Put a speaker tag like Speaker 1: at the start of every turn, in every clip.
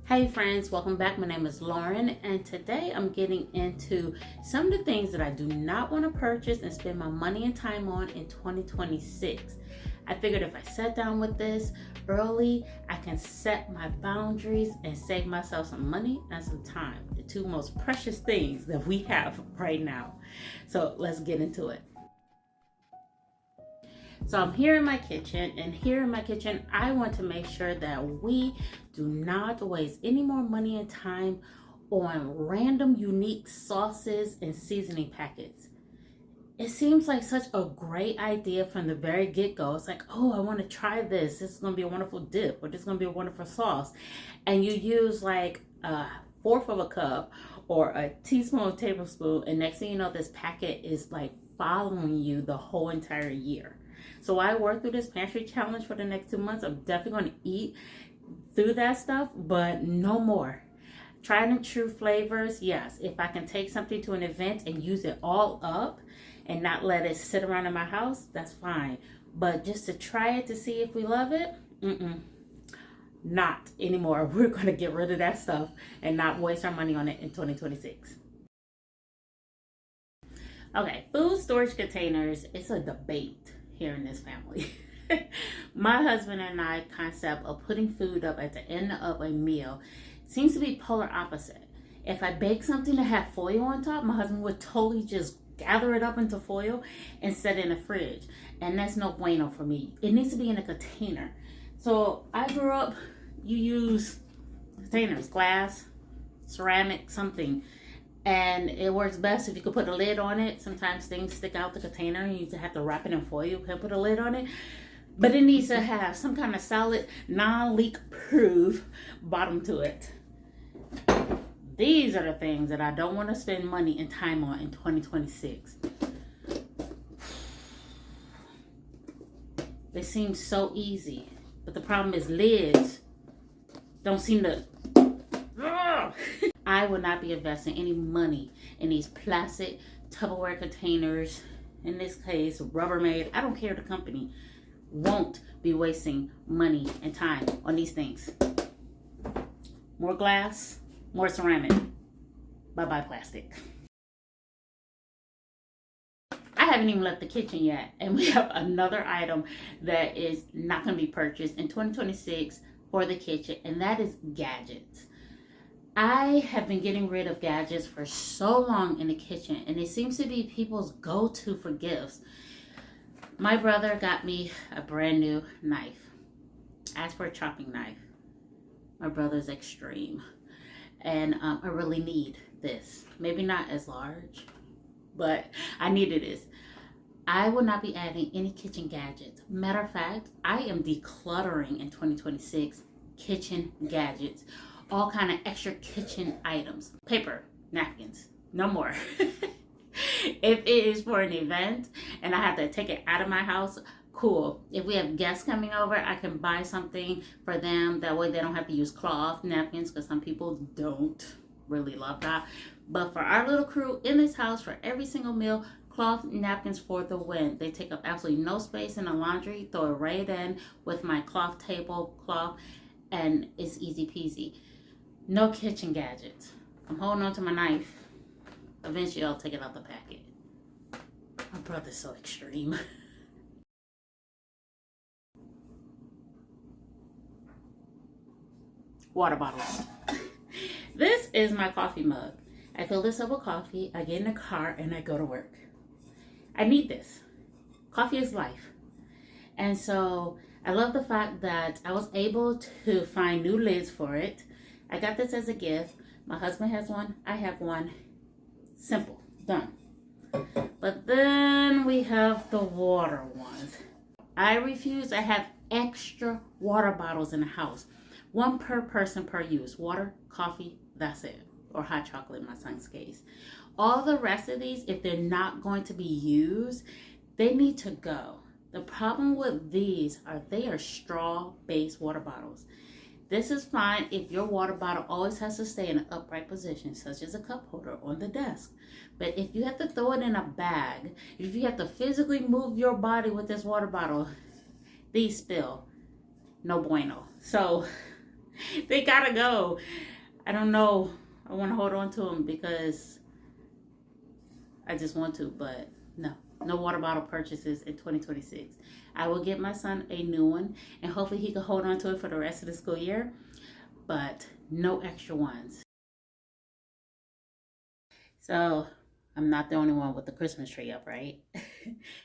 Speaker 1: Hey friends, welcome back. My name is Lauren, and today I'm getting into some of the things that I do not want to purchase and spend my money and time on in 2026. I figured if I sat down with this early, I can set my boundaries and save myself some money and some time, the two most precious things that we have right now. So let's get into it. So I'm here in my kitchen, and here in my kitchen, I want to make sure that we do not waste any more money and time on random unique sauces and seasoning packets. It seems like such a great idea from the very get-go. It's like, oh, I want to try this. This is going to be a wonderful dip, or this is going to be a wonderful sauce. And you use like a fourth of a cup or a teaspoon or tablespoon, and next thing you know, this packet is like following you the whole entire year. So I work through this pantry challenge for the next 2 months. I'm definitely going to eat through that stuff, but no more. Tried and true flavors, yes. If I can take something to an event and use it all up and not let it sit around in my house, that's fine. But just to try it to see if we love it, not anymore. We're going to get rid of that stuff and not waste our money on it in 2026. Okay, food storage containers, it's a debate here in this family. My husband and I concept of putting food up at the end of a meal seems to be polar opposite. If I bake something that had foil on top, my husband would totally just gather it up into foil and set it in the fridge. And that's no bueno for me. It needs to be in a container. So I grew up, you use containers, glass, ceramic, something. And it works best if you could put a lid on it. Sometimes things stick out the container and you have to wrap it in foil. You can put a lid on it. But it needs to have some kind of solid, non-leak proof bottom to it. These are the things that I don't want to spend money and time on in 2026. They seem so easy. But the problem is lids don't seem to... I would not be investing any money in these plastic Tupperware containers. In this case, Rubbermaid. I don't care the company. Won't be wasting money and time on these things. More glass, more ceramic. Bye-bye plastic. I haven't even left the kitchen yet, and we have another item that is not going to be purchased in 2026 for the kitchen, and that is gadgets. I have been getting rid of gadgets for so long in the kitchen, and it seems to be people's go-to for gifts. My brother got me a brand new knife. Asked for a chopping knife. My brother's extreme, and I really need this. Maybe not as large, but I needed this. I will not be adding any kitchen gadgets. Matter of fact, I am decluttering in 2026 kitchen gadgets. All kind of extra kitchen items. Paper, napkins, no more. If it is for an event and I have to take it out of my house, cool. If we have guests coming over, I can buy something for them. That way they don't have to use cloth napkins, because some people don't really love that. But for our little crew in this house, for every single meal, cloth napkins for the win. They take up absolutely no space in the laundry. Throw it right in with my cloth tablecloth, and it's easy peasy. No kitchen gadgets. I'm holding on to my knife. Eventually I'll take it out the packet. My brother's so extreme. Water bottles. This is my coffee mug. I fill this up with coffee, I get in the car, and I go to work. I need this. Coffee is life. And so I love the fact that I was able to find new lids for it. I got this as a gift. My husband has one. I have one. Simple. Done. But then we have the water ones. I refuse. I have extra water bottles in the house. One per person per use. Water, coffee, that's it. Or hot chocolate in my son's case. All the rest of these, if they're not going to be used, they need to go. The problem with these are they are straw-based water bottles. This is fine if your water bottle always has to stay in an upright position, such as a cup holder on the desk. But if you have to throw it in a bag, if you have to physically move your body with this water bottle, these spill. No bueno. So They gotta go. I don't know. I want to hold on to them because I just want to, but no. No water bottle purchases in 2026. I will get my son a new one, and hopefully he can hold on to it for the rest of the school year, but no extra ones. So I'm not the only one with the Christmas tree up, right?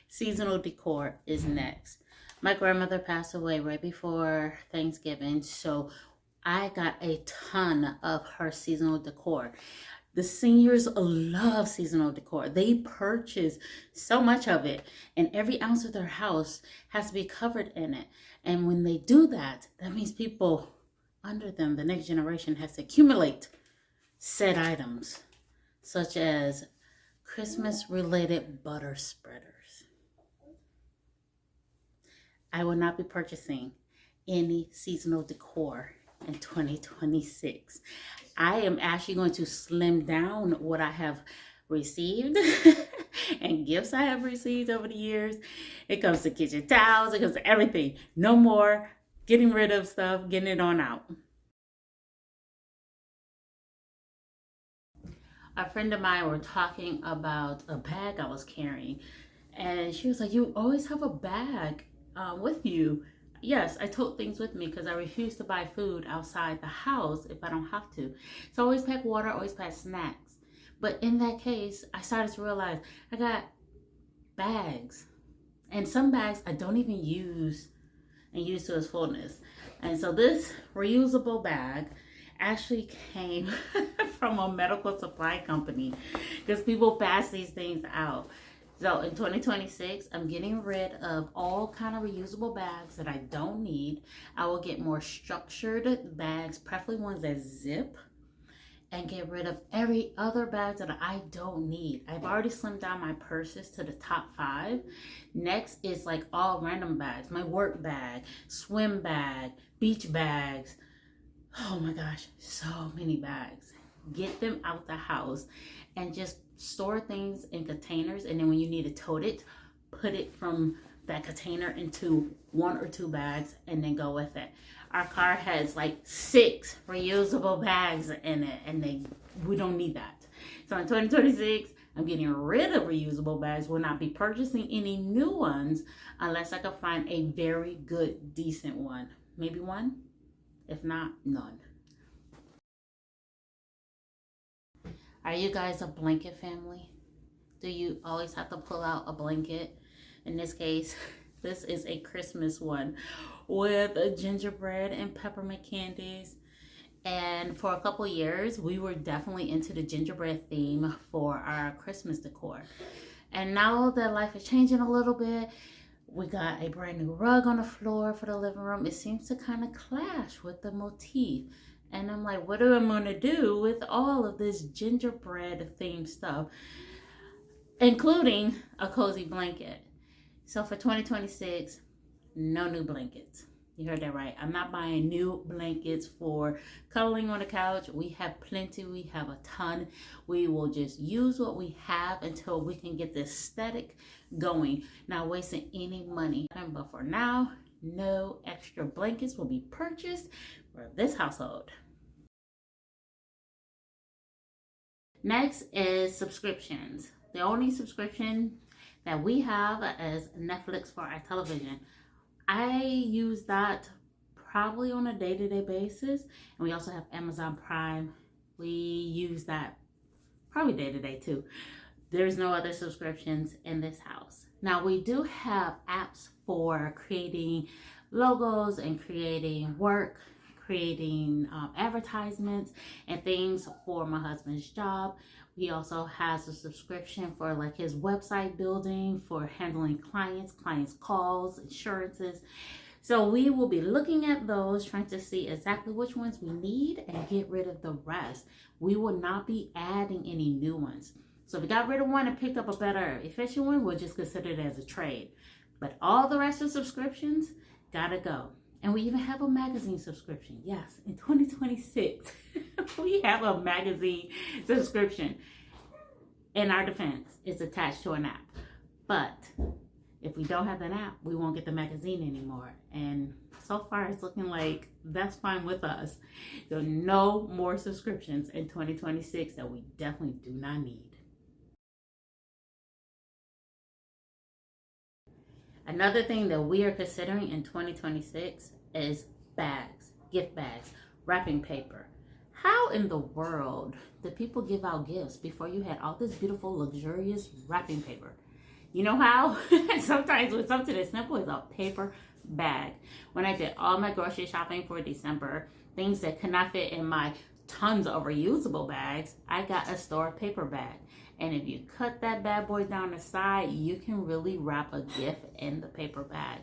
Speaker 1: Seasonal decor is next. My grandmother passed away right before Thanksgiving, so I got a ton of her seasonal decor. The seniors love seasonal decor. They purchase so much of it, and every ounce of their house has to be covered in it. And when they do that, that means people under them, the next generation, has to accumulate said items, such as Christmas-related butter spreaders. I will not be purchasing any seasonal decor in 2026. I am actually going to slim down what I have received and gifts I have received over the years. It comes to kitchen towels, it comes to everything. No more getting rid of stuff, getting it on out. A friend of mine were talking about a bag I was carrying, and she was like, "You always have a bag with you." Yes, I tote things with me because I refuse to buy food outside the house if I don't have to. So I always pack water, always pack snacks. But in that case, I started to realize I got bags. And some bags I don't even use and use to its fullness. And so this reusable bag actually came from a medical supply company because people pass these things out. So in 2026, I'm getting rid of all kind of reusable bags that I don't need. I will get more structured bags, preferably ones that zip, and get rid of every other bag that I don't need. I've already slimmed down my purses to the top 5. Next is like all random bags, my work bag, swim bag, beach bags. Oh my gosh, so many bags. Get them out the house and just store things in containers, and then when you need to tote it, put it from that container into 1 or 2 bags and then go with it. Our car has like 6 reusable bags in it, and we don't need that. So in 2026, I'm getting rid of reusable bags. Will not be purchasing any new ones unless I can find a very good, decent one. Maybe one, if not, none. Are you guys a blanket family? Do you always have to pull out a blanket? In this case, this is a Christmas one with a gingerbread and peppermint candies. And for a couple years, we were definitely into the gingerbread theme for our Christmas decor. And now that life is changing a little bit, we got a brand new rug on the floor for the living room. It seems to kind of clash with the motif. And I'm like, what am I going to do with all of this gingerbread themed stuff, including a cozy blanket? So for 2026, no new blankets. You heard that right. I'm not buying new blankets for cuddling on the couch. We have plenty. We have a ton. We will just use what we have until we can get the aesthetic going, not wasting any money. But for now, no extra blankets will be purchased for this household. Next is subscriptions. The only subscription that we have is Netflix for our television. I use that probably on a day-to-day basis. And we also have Amazon Prime. We use that probably day-to-day too. There's no other subscriptions in this house. Now we do have apps for creating logos and creating work, creating advertisements and things for my husband's job. He also has a subscription for like his website building, for handling clients calls, insurances. So we will be looking at those, trying to see exactly which ones we need and get rid of the rest. We will not be adding any new ones. So if we got rid of one and picked up a better, efficient one, we'll just consider it as a trade. But all the rest of subscriptions gotta go. And we even have a magazine subscription. Yes, in 2026, we have a magazine subscription. In our defense, it's attached to an app. But if we don't have that app, we won't get the magazine anymore. And so far it's looking like that's fine with us. So no more subscriptions in 2026 that we definitely do not need. Another thing that we are considering in 2026 is bags, gift bags, wrapping paper. How in the world did people give out gifts before you had all this beautiful, luxurious wrapping paper? You know how? Sometimes with something as simple as a paper bag. When I did all my grocery shopping for December, things that could not fit in my tons of reusable bags, I got a store paper bag. And if you cut that bad boy down the side, you can really wrap a gift in the paper bag.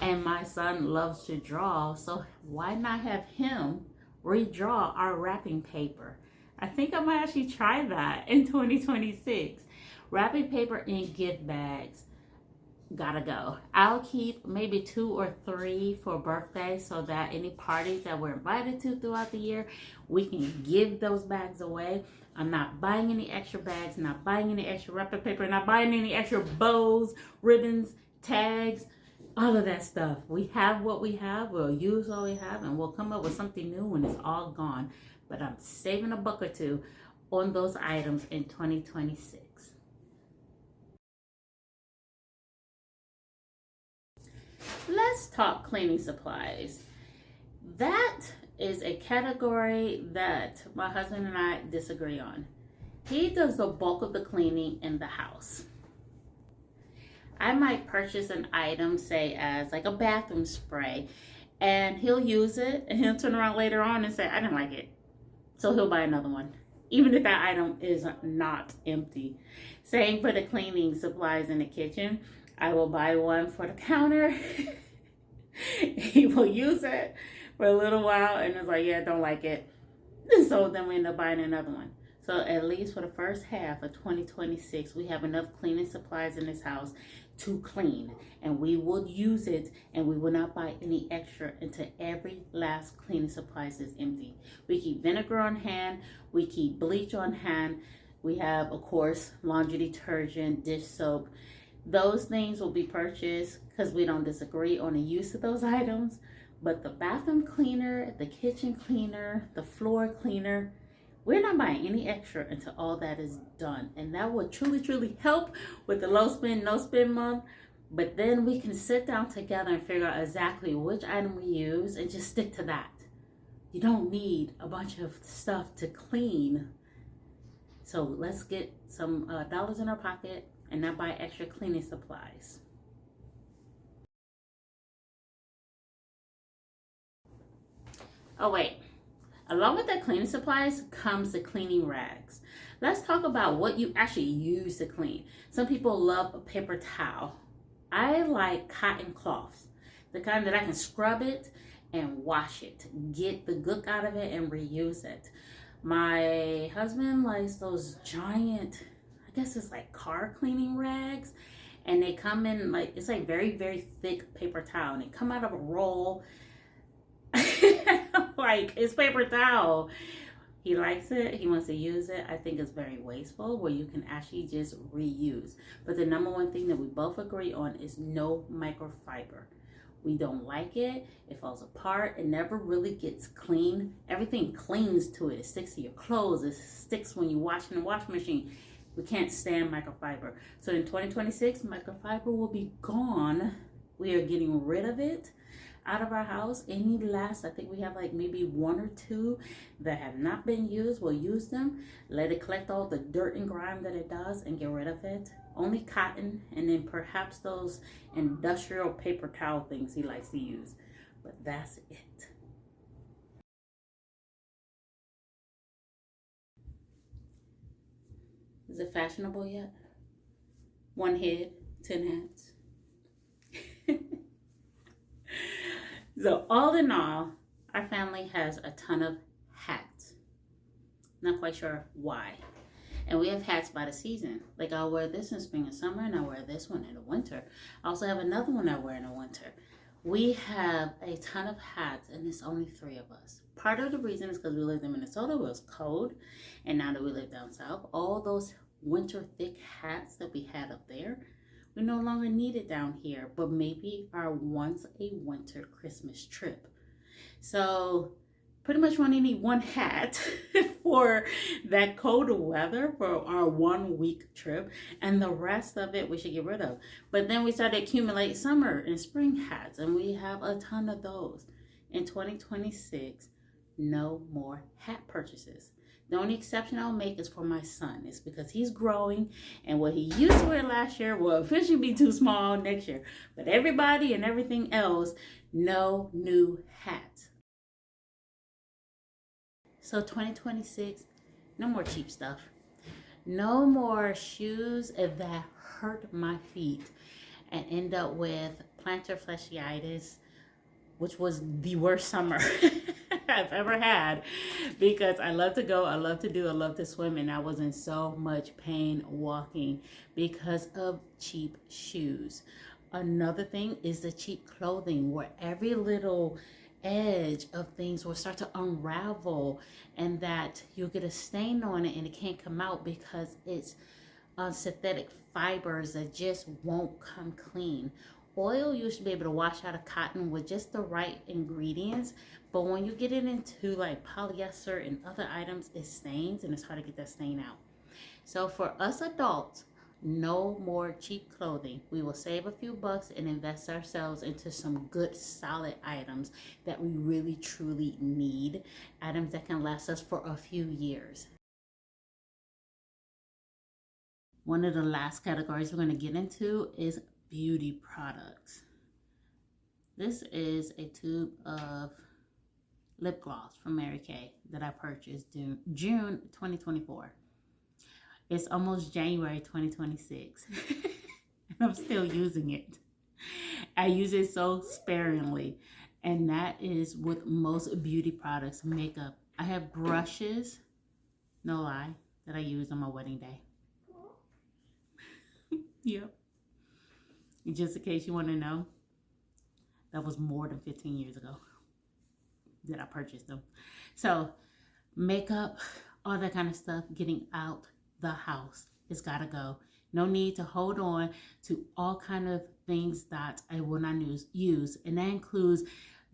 Speaker 1: And my son loves to draw, so why not have him redraw our wrapping paper? I think I might actually try that in 2026. Wrapping paper in gift bags, gotta go. I'll keep maybe 2 or 3 for birthday so that any parties that we're invited to throughout the year, we can give those bags away. I'm not buying any extra bags, not buying any extra wrapping paper, not buying any extra bows, ribbons, tags, all of that stuff. We have what we have, we'll use what we have, and we'll come up with something new when it's all gone. But I'm saving a buck or two on those items in 2026. Let's talk cleaning supplies. That is a category that my husband and I disagree on. He does the bulk of the cleaning in the house. I might purchase an item, say as like a bathroom spray, and he'll use it and he'll turn around later on and say, I didn't like it. So he'll buy another one, even if that item is not empty. Same for the cleaning supplies in the kitchen. I will buy one for the counter. He will use it for a little while and it's like, yeah, I don't like it. And so then we end up buying another one. So at least for the first half of 2026, we have enough cleaning supplies in this house to clean. And we will use it and we will not buy any extra until every last cleaning supplies is empty. We keep vinegar on hand. We keep bleach on hand. We have, of course, laundry detergent, dish soap. Those things will be purchased because we don't disagree on the use of those items. But the bathroom cleaner, the kitchen cleaner, the floor cleaner, we're not buying any extra until all that is done. And that will truly, truly help with the low spend, no spend month. But then we can sit down together and figure out exactly which item we use and just stick to that. You don't need a bunch of stuff to clean. So let's get some dollars in our pocket and not buy extra cleaning supplies. Oh wait, along with the cleaning supplies comes the cleaning rags. Let's talk about what you actually use to clean. Some people love a paper towel. I like cotton cloths, the kind that I can scrub it and wash it, get the gook out of it and reuse it. My husband likes those giant, I guess it's like car cleaning rags, and they come in like, it's like very, very thick paper towel, and they come out of a roll. Like, it's paper towel. He likes it. He wants to use it. I think it's very wasteful where you can actually just reuse. But the number one thing that we both agree on is no microfiber. We don't like it. It falls apart. It never really gets clean. Everything clings to it. It sticks to your clothes. It sticks when you wash in the washing machine. We can't stand microfiber. So in 2026, microfiber will be gone. We are getting rid of it out of our house. Any last, I think we have like maybe 1 or 2 that have not been used. We'll use them, let it collect all the dirt and grime that it does and get rid of it. Only cotton, and then perhaps those industrial paper towel things he likes to use. But that's it. Is it fashionable yet? 1 head, 10 hats. So all in all, our family has a ton of hats. Not quite sure why. And we have hats by the season. Like, I'll wear this in spring and summer, and I'll wear this one in the winter. I also have another one I wear in the winter. We have a ton of hats, and it's only 3 of us. Part of the reason is because we lived in Minnesota, where it was cold, and now that we live down south, all those winter thick hats that we had up there, We no longer need it down here, but maybe our once a winter Christmas trip. So pretty much we only need one hat for that colder weather for our 1 week trip, and the rest of it we should get rid of. But then we started to accumulate summer and spring hats, and we have a ton of those. In 2026, no more hat purchases. The only exception I'll make is for my son. It's because he's growing, and what he used to wear last year will officially be too small next year. But everybody and everything else, no new hats. So 2026, no more cheap stuff. No more shoes that hurt my feet and end up with plantar fasciitis, which was the worst summer I've ever had, because I love to go, I love to do, I love to swim, and I was in so much pain walking because of cheap shoes. Another thing is the cheap clothing, where every little edge of things will start to unravel, and that you'll get a stain on it and it can't come out because it's synthetic fibers that just won't come clean. Oil used to be able to wash out a cotton with just the right ingredients, but when you get it into like polyester and other items, it stains and it's hard to get that stain out. So for us adults, no more cheap clothing. We will save a few bucks and invest ourselves into some good solid items that we really truly need, items that can last us for a few years. One of the last categories we're going to get into is beauty products. This is a tube of lip gloss from Mary Kay that I purchased June 2024. It's almost January 2026 and I'm still using it. I use it so sparingly, and that is with most beauty products. Makeup, I have brushes, no lie, that I used on my wedding day. Yep. Just in case you want to know, that was more than 15 years ago that I purchased them. So makeup, all that kind of stuff, getting out the house, it's gotta go. No need to hold on to all kind of things that I will not use, and that includes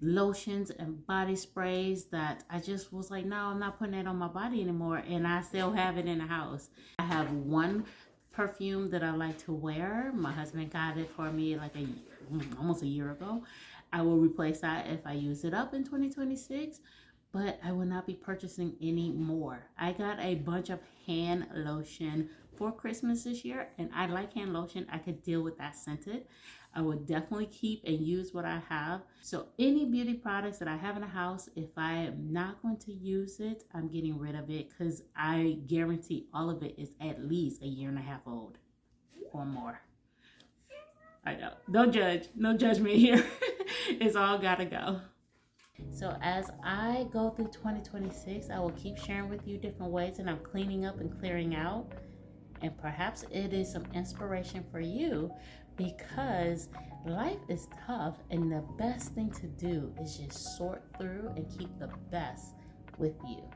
Speaker 1: lotions and body sprays that I just was like, no, I'm not putting that on my body anymore, and I still have it in the house. I have one perfume that I like to wear. My husband got it for me like almost a year ago. I will replace that if I use it up in 2026, but I will not be purchasing any more. I got a bunch of hand lotion for Christmas this year, and I like hand lotion. I could deal with that scented. I would definitely keep and use what I have. So any beauty products that I have in the house, if I am not going to use it, I'm getting rid of it, because I guarantee all of it is at least 1.5 years old or more. I know. Don't judge. No judgment here. It's all gotta go. So as I go through 2026, I will keep sharing with you different ways that I'm cleaning up and clearing out. And perhaps it is some inspiration for you, because life is tough, and the best thing to do is just sort through and keep the best with you.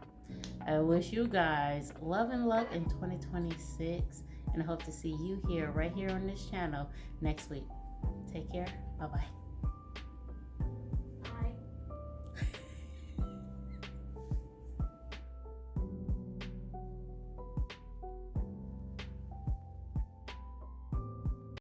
Speaker 1: I wish you guys love and luck in 2026, and I hope to see you right here on this channel next week. Take care. Bye-bye.